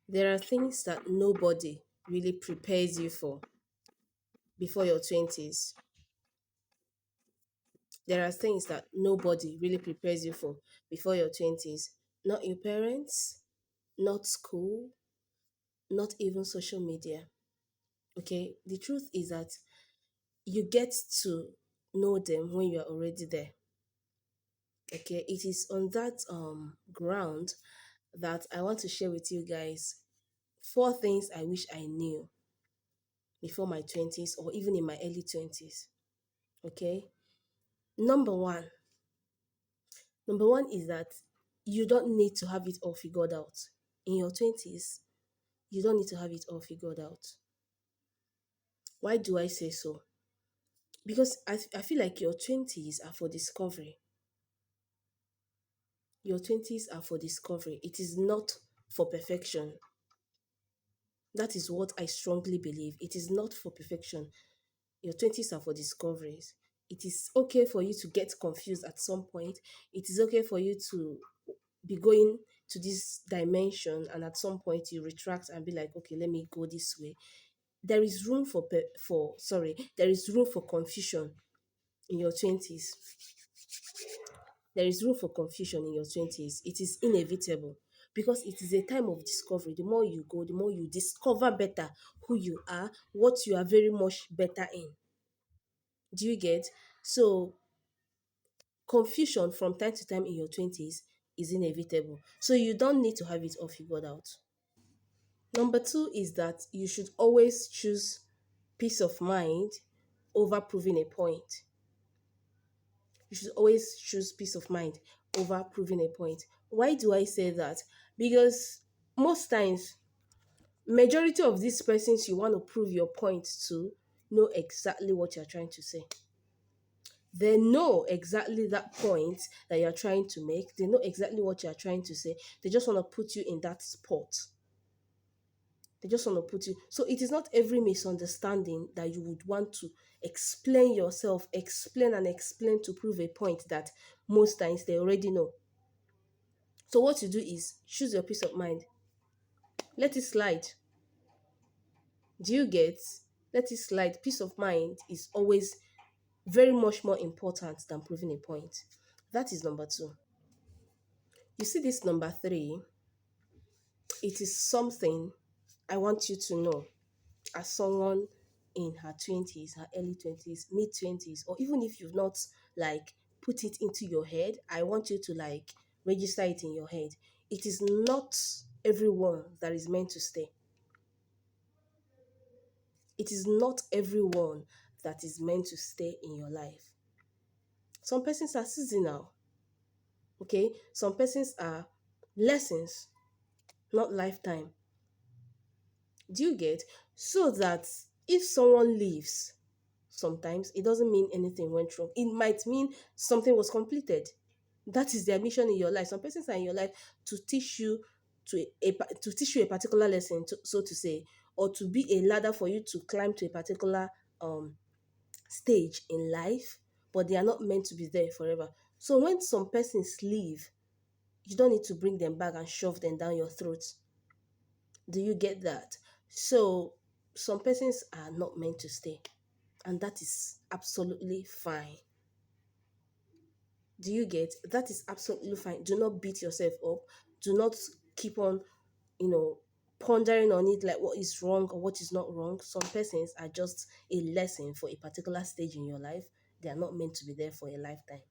There are things that nobody really prepares you for before your 20s. There are things that nobody really prepares you for before your 20s. Not your parents, not school, not even social media. Okay? The truth is that you get to know them when you are already there. Okay? It is on that ground that I want to share with you guys four things I wish I knew before my 20s or even in my early 20s. Okay? Number one, number one is that you don't need to have it all figured out. In your 20s, you don't need to have it all figured out. Why do I say so? Because I feel like your 20s are for discovery. Your 20s are for discovery. It is not for perfection. That is what I strongly believe. It is not for perfection. Your 20s are for discoveries. It is okay for you to get confused at some point. It is okay for you to be going to this dimension and at some point you retract and be like, okay, let me go this way. There is room there is room for confusion in your 20s. There is room for confusion in your 20s. It is inevitable because it is a time of discovery. The more you go, the more you discover better who you are, what you are very much better in. Do you get? So, confusion from time to time in your 20s is inevitable. So, you don't need to have it all figured out. Number two is that you should always choose peace of mind over proving a point. You should always choose peace of mind over proving a point. Why do I say that? Because most times, majority of these persons you want to prove your point to know exactly what you're trying to say. They know exactly that point that you're trying to make. They know exactly what you're trying to say. They just want to put you in that spot. They just want to put you. So it is not every misunderstanding that you would want to explain yourself, explain and explain to prove a point that most times they already know. So what you do is choose your peace of mind. Let it slide. Do you get? Let it slide. Peace of mind is always very much more important than proving a point. That is number two. You see this number three, it is something I want you to know as someone in her 20s, her early 20s, mid 20s, or even if you've not like put it into your head, I want you to like register it in your head. It is not everyone that is meant to stay. It is not everyone that is meant to stay in your life. Some persons are seasonal, okay? Some persons are lessons, not lifetime. Do you get? So that if someone leaves, sometimes it doesn't mean anything went wrong. It might mean something was completed. That is their mission in your life. Some persons are in your life to teach you to teach you a particular lesson, so to say, or to be a ladder for you to climb to a particular um stage in life, but they are not meant to be there forever. So when some persons leave, you don't need to bring them back and shove them down your throat. Do you get that? So some persons are not meant to stay, and that is absolutely fine. Do you get? That is absolutely fine. Do not beat yourself up. Do not keep on, you know, pondering on it like what is wrong or what is not wrong. Some persons are just a lesson for a particular stage in your life. They are not meant to be there for a lifetime.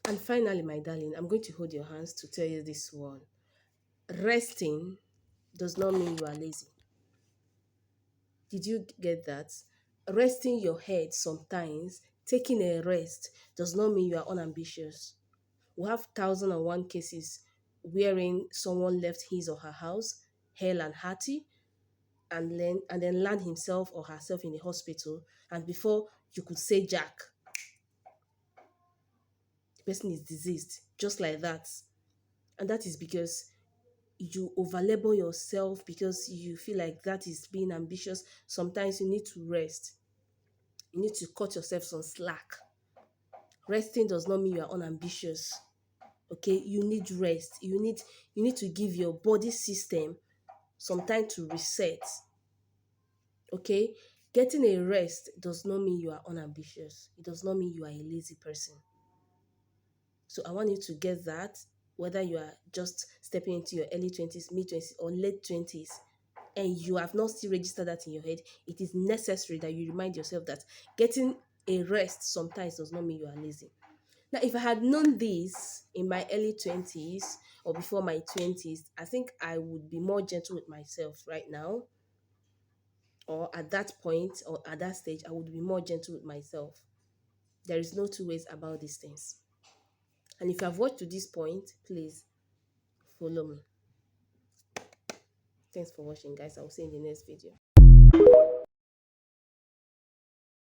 And finally, my darling, I'm going to hold your hands to tell you this one. Resting does not mean you are lazy. Did you get that? Resting your head sometimes, taking a rest, does not mean you are unambitious. We have 1001 cases wherein someone left his or her house, hale and hearty, and then land himself or herself in the hospital. And before you could say Jack, the person is diseased, just like that. And that is because you overlabor yourself because you feel like that is being ambitious. Sometimes you need to rest. You need to cut yourself some slack. Resting does not mean you are unambitious. Okay, you need rest. You need to give your body system some time to reset. Okay, getting a rest does not mean you are unambitious. It does not mean you are a lazy person. So I want you to get that, whether you are just stepping into your early 20s, mid 20s, or late 20s, and you have not still registered that in your head, it is necessary that you remind yourself that getting a rest sometimes does not mean you are lazy. Now, if I had known this in my early 20s or before my 20s, I think I would be more gentle with myself right now, or at that point or at that stage, I would be more gentle with myself. There is no two ways about these things. And if you have watched to this point, please follow me. Thanks for watching, guys. I will see you in the next video.